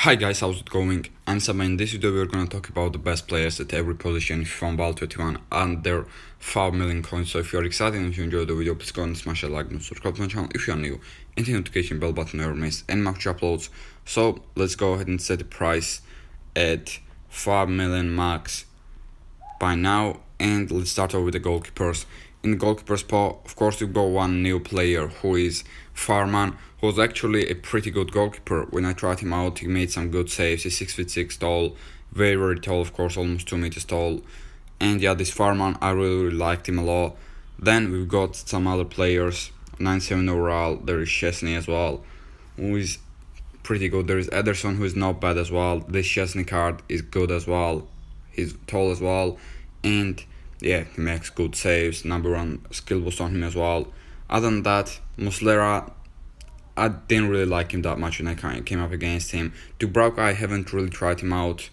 Hi guys, how's it going? I'm Sam. In this video we're gonna talk about the best players at every position in FIFA Mobile 21 and their 5 million coins. So if you're excited and if you enjoyed the video, please go and smash a like and subscribe to my channel if you are new. And the notification bell button never miss any future uploads. So let's go ahead and set the price at 5 million max by now, and let's start off with the goalkeepers. In the goalkeeper spot, of course, we've got one new player who is Farman, who's actually a pretty good goalkeeper. When I tried him out, he made some good saves. He's 6'6" tall, very tall, of course, almost 2 meters tall. And yeah, this Farman, I really liked him a lot. Then we've got some other players, 97 overall. There is Chesney as well, who is pretty good. There is Ederson, who is not bad as well. This Chesney card is good as well. He's tall as well, and yeah, he makes good saves. Number one skill boost on him as well. Other than that, Muslera, I didn't really like him that much when I came up against him. Dubravka, I haven't really tried him out,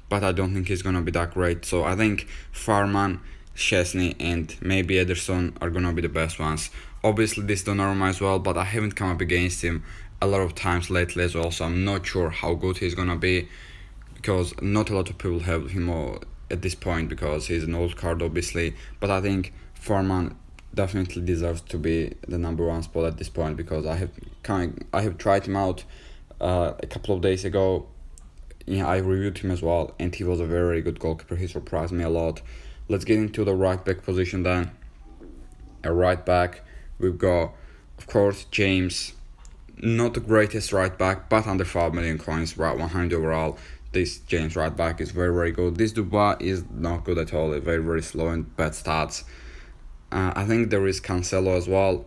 but I don't think he's gonna be that great. So I think Farman, Chesney, and maybe Ederson are gonna be the best ones. Obviously, this Donnarumma as well, but I haven't come up against him a lot of times lately as well, so I'm not sure how good he's gonna be, because not a lot of people have him at this point because he's an old card, obviously. But I think Farman definitely deserves to be the number one spot at this point, because I have tried him out a couple of days ago. Yeah, I reviewed him as well, and he was a very good goalkeeper. He surprised me a lot. Let's get into the right back position then. A right back, we've got, of course, James. Not the greatest right back, but under 5 million coins, right 100 overall. This James right back is very good. This Dubois is not good at all. Very slow and bad stats. I think there is Cancelo as well,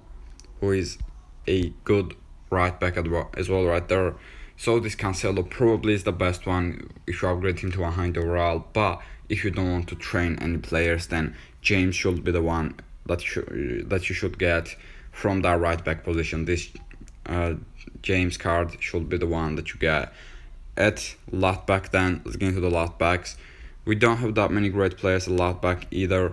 who is a good right back as well right there. So this Cancelo probably is the best one if you upgrade him to 100 overall. But if you don't want to train any players, then James should be the one that you should get from that right back position. This James card should be the one that you get. At left back then, let's get into the left backs. We don't have that many great players at left back either.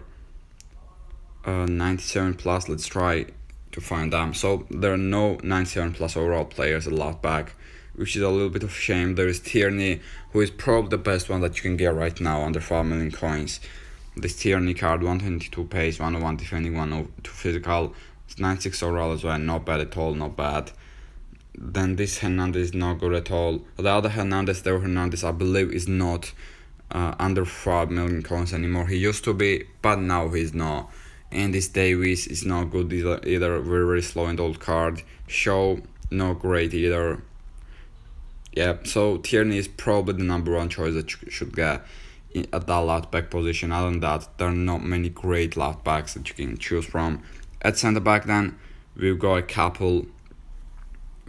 97 plus, let's try to find them. So there are no 97 plus overall players at left back, which is a little bit of a shame. There is Tierney, who is probably the best one that you can get right now under 5 million coins. This Tierney card, 122 pace, 101 defending, 102 physical, 96 overall as well, not bad at all, not bad. Then this Hernandez is not good at all. The other Hernandez, I believe, is not under 5 million coins anymore. He used to be, but now he's not. And this Davies is not good either. Very slow and old card. Shaw, not great either. Yeah, so Tierney is probably the number one choice that you should get at that left back position. Other than that, there are not many great left backs that you can choose from. At centre back then, we've got a couple.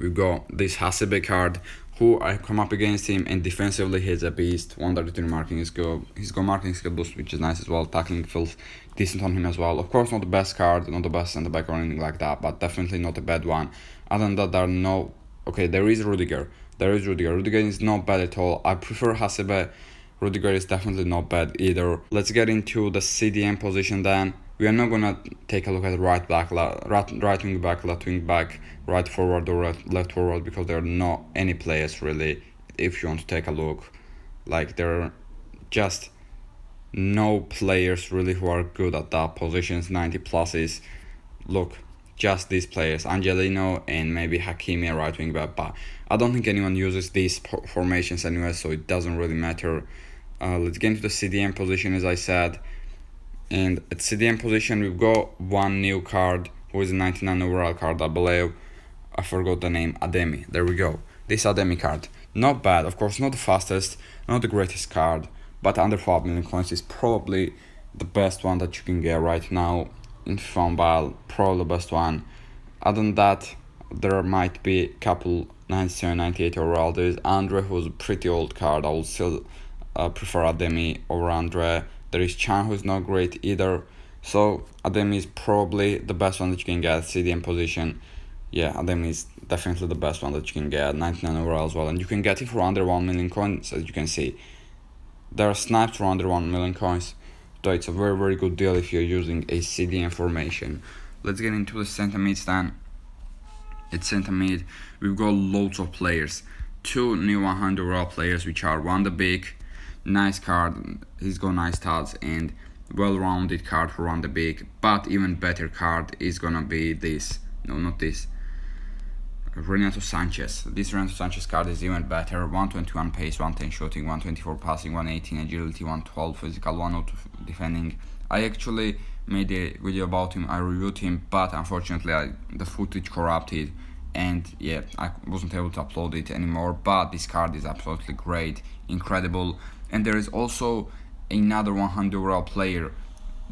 We've got this Hasebe card, who I come up against him, and defensively he's a beast. 132 marking is good. He's got marking skill boost, which is nice as well. Tackling feels decent on him as well. Of course, not the best card, not the best centre back or anything like that, but definitely not a bad one. Other than that, there are no. Okay, there is Rudiger. Rudiger is not bad at all. I prefer Hasebe. Rudiger is definitely not bad either. Let's get into the CDM position then. We are not gonna take a look at right wing back, left wing back, right forward or left forward, because there are not any players really. If you want to take a look, like there are just no players really who are good at that positions. 90 pluses. Look, just these players, Angelino and maybe Hakimi, right wing back. But I don't think anyone uses these formations anyway, so it doesn't really matter. Let's get into the CDM position, as I said. And at CDM position, we've got one new card, who is a 99 overall card, I believe. I forgot the name, Ademi. There we go. This Ademi card, not bad. Of course, not the fastest, not the greatest card, but under 5 million coins is probably the best one that you can get right now in FIFA Mobile. Probably the best one. Other than that, there might be a couple 97, 98 overall. There is Andre, who's a pretty old card. I would still prefer Ademi over Andre. There is Chan, who's not great either. So Ademi is probably the best one that you can get at CDM position. Yeah, Ademi is definitely the best one that you can get, 99 overall as well. And you can get it for under 1 million coins, as you can see. There are snipes for under 1 million coins. So it's a very good deal if you're using a CDM formation. Let's get into the center mid stand. At center mid, we've got loads of players. two new 100 overall players, which are Van de Beek, nice card, he's got nice stats and well-rounded card for Van de Beek, but even better card is gonna be this, no, not this, Renato Sanchez. This Renato Sanchez card is even better. 121 pace, 110 shooting, 124 passing, 118 agility, 112 physical, 102 defending. I actually made a video about him, I reviewed him, but unfortunately the footage corrupted and yeah, I wasn't able to upload it anymore. But this card is absolutely great, incredible. And there is also another 100 overall player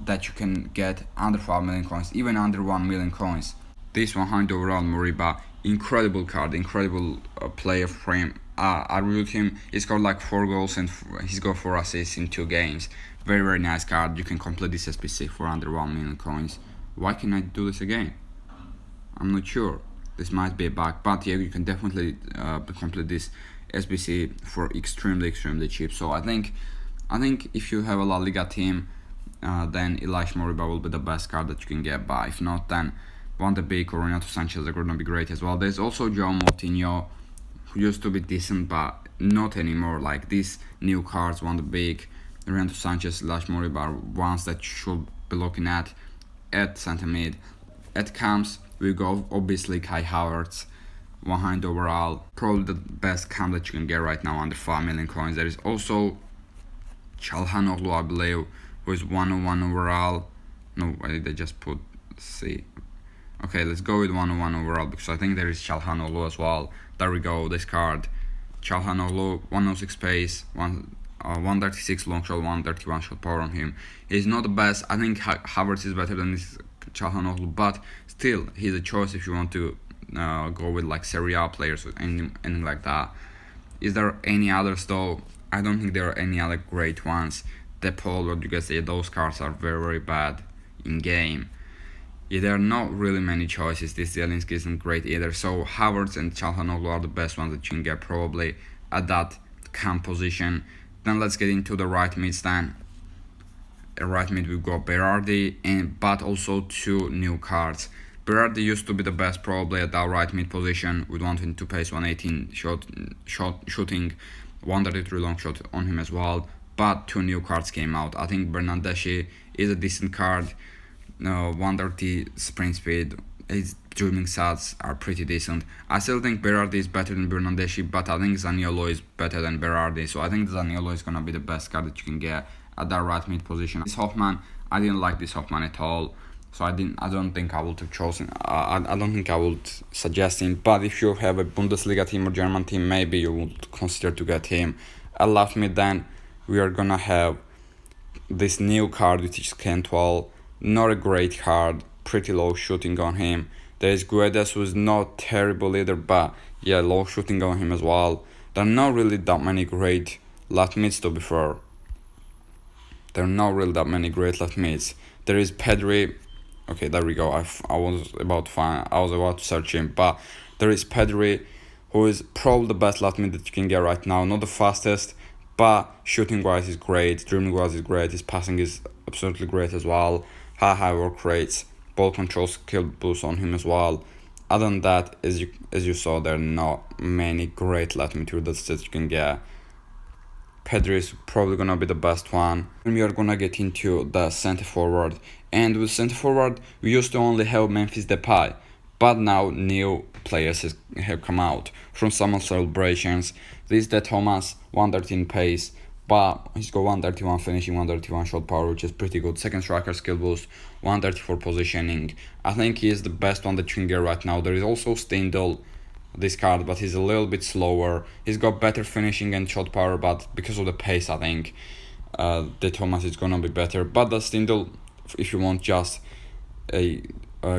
that you can get under 5 million coins, even under 1 million coins. This 100 overall Moriba, incredible card, incredible player frame. I reviewed him. He scored like 4 goals and he's got 4 assists in 2 games. Very, very nice card. You can complete this SPC for under 1 million coins. Why can I do this again? I'm not sure. This might be a bug, but yeah, you can definitely complete this SBC for extremely cheap. So I think if you have a La Liga team, then Elias Moriba will be the best card that you can get. But if not, then Van de Beek or Renato Sanchez are going to be great as well. There's also João Moutinho, who used to be decent, but not anymore. Like these new cards, Van de Beek, Renato Sanchez, Elias Moriba are ones that you should be looking at center mid. At camps, we go obviously Kai Havertz, 100 overall, probably the best camp that you can get right now under 5 million coins. There is also Çalhanoğlu, I believe, who is 101 overall. No, why did I just put C? Okay, let's go with 101 overall because I think there is Çalhanoğlu as well. There we go, this card. Çalhanoğlu, 106 pace, 136 long shot, 131 shot power on him. He's not the best. I think Havertz is better than this Çalhanoğlu, but still, he's a choice if you want to go with like Serie A players or anything like that. Is there any others though? I don't think there are any other great ones. De Paul, Rodriguez, those cards are very, very bad in game. Yeah, there are not really many choices. This Zielinski isn't great either. So Havertz and Çalhanoğlu are the best ones that you can get probably at that camp position. Then let's get into the right mid stand. At right mid we've got Berardi, but also 2 new cards. Berardi used to be the best probably at that right mid position with 122 pace, 118 shooting, 133 long shot on him as well. But 2 new cards came out. I think Bernardeschi is a decent card. 130 sprint speed, his dribbling stats are pretty decent. I still think Berardi is better than Bernardeschi, but I think Zaniolo is better than Berardi. So I think Zaniolo is gonna be the best card that you can get at that right mid position. This Hoffman, I didn't like this Hoffman at all. So I don't think I would have chosen. I don't think I would suggest him. But if you have a Bundesliga team or German team, maybe you would consider to get him. At left mid, then we are gonna have this new card, which is Cantwell. Not a great card, pretty low shooting on him. There is Guedes, who is not terrible either, but yeah, low shooting on him as well. There are not really that many great left mids to be fair. There are not really that many great left mids. There is Pedri. Okay, there we go. I was about to search him, but there is Pedri, who is probably the best left mid that you can get right now. Not the fastest, but shooting wise is great, dribbling wise is great, his passing is absolutely great as well. High work rates, ball control skill boost on him as well. Other than that, as you saw, there are not many great left midfielders that you can get. Pedri is probably gonna be the best one. And we are gonna get into the center forward. And with center forward, we used to only have Memphis Depay, but now new players have come out from summer celebrations. This is the Thomas, 113 pace, but he's got 131 finishing, 131 shot power, which is pretty good. Second striker skill boost, 134 positioning. I think he is the best one that you can get right now. There is also Stindl, this card, but he's a little bit slower. He's got better finishing and shot power, but because of the pace, I think the Thomas is gonna be better. But the Stindl, if you want just a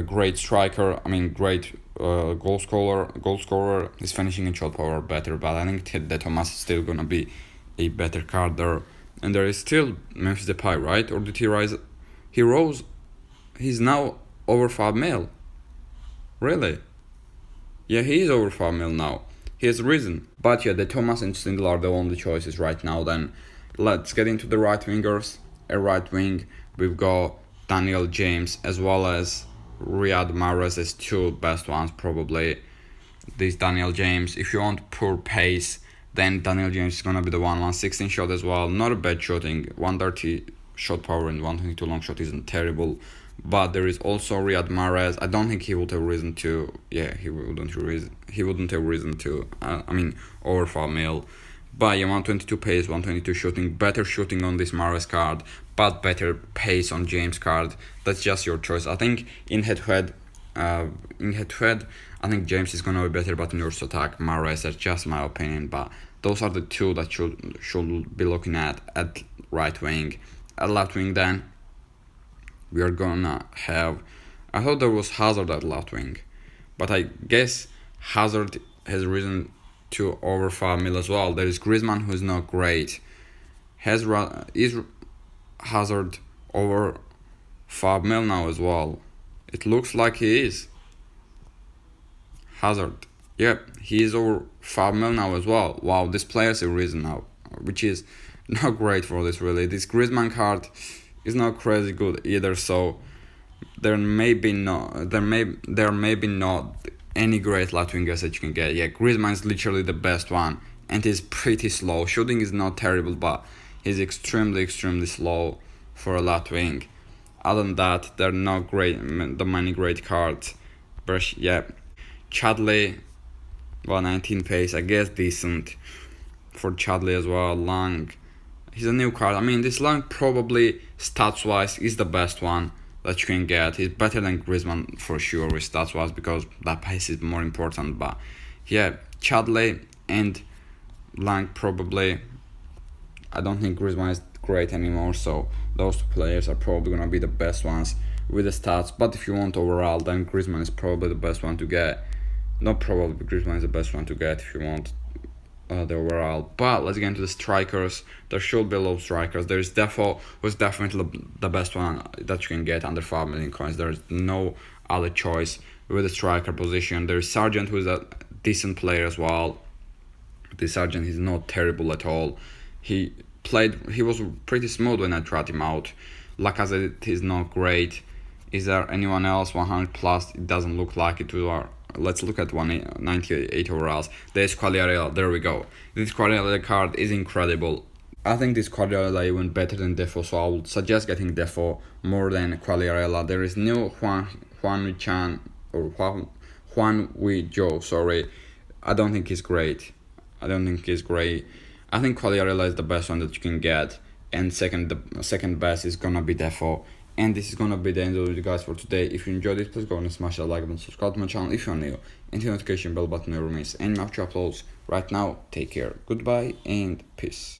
great striker, great goal scorer, his finishing and shot power are better. But I think the Thomas is still gonna be a better card there. And there is still Memphis Depay, right? Or did he rise? He rose. He's now over 5 mil. Really? Yeah, he is over 5 mil now. He has risen. But yeah, the Thomas and Stindl are the only choices right now. Then let's get into the right wingers. At right wing, we've got Daniel James as well as Riyad Mahrez as 2 best ones probably. this Daniel James. If you want poor pace, then Daniel James is gonna be the one. 116 shot as well, not a bad shooting. 130 shot power and 122 long shot isn't terrible. But there is also Riyad Mahrez. I don't think he would have reason to. Yeah, he wouldn't have reason to. Over 5 mil. But yeah, 122 pace, 122 shooting, better shooting on this Mahrez card, but better pace on James card. That's just your choice. I think in head to head, I think James is gonna be better, but in your attack, Mahrez. That's just my opinion. But those are the two that should be looking at right wing. At left wing, then we are gonna have. I thought there was Hazard at left wing, but I guess Hazard has reason to over 5 mil as well. There is Griezmann, who is not great. Is Hazard over 5 mil now as well? It looks like he is. Hazard, yep, he is over 5 mil now as well. Wow, this player is a reason now, which is not great for this really. This Griezmann card is not crazy good either. So there may be not any great left wingers that you can get. Yeah, Griezmann is literally the best one, and he's pretty slow. Shooting is not terrible, but he's extremely slow for a left wing. Other than that, they're not great. The many great cards, but yeah, Chadley, 119 pace, I guess decent for Chadley as well. Lang, he's a new card. This Lang probably stats wise is the best one that you can get. He's better than Griezmann for sure with stats wise, because that pace is more important. But yeah, Chadley and Lang probably. I don't think Griezmann is great anymore, so those two players are probably gonna be the best ones with the stats. But if you want overall, then Griezmann is probably the best one to get. Not probably, but Griezmann is the best one to get if you want the overall. But let's get into the strikers. There should be a lot of strikers. There is Defoe, who's definitely the best one that you can get under 5 million coins. There is no other choice with the striker position. There is Sargent, who is a decent player as well. This Sargent is not terrible at all. He was pretty smooth when I tried him out. Lacazette is not great. Is there anyone else 100 plus? It doesn't look like it. Let's look at 198 overalls. There's Quagliarella. There we go. This Quagliarella card is incredible. I think this Quagliarella even better than Defoe, so I would suggest getting Defoe more than Quagliarella. There is new Juan Joe. Sorry, I don't think he's great. I think Quagliarella is the best one that you can get, and the second best is gonna be Defoe. And this is gonna be the end of the video, guys, for today. If you enjoyed it, please go and smash that like button, subscribe to my channel if you're new, and hit the notification bell button never miss any future uploads. Right now, take care, goodbye, and peace.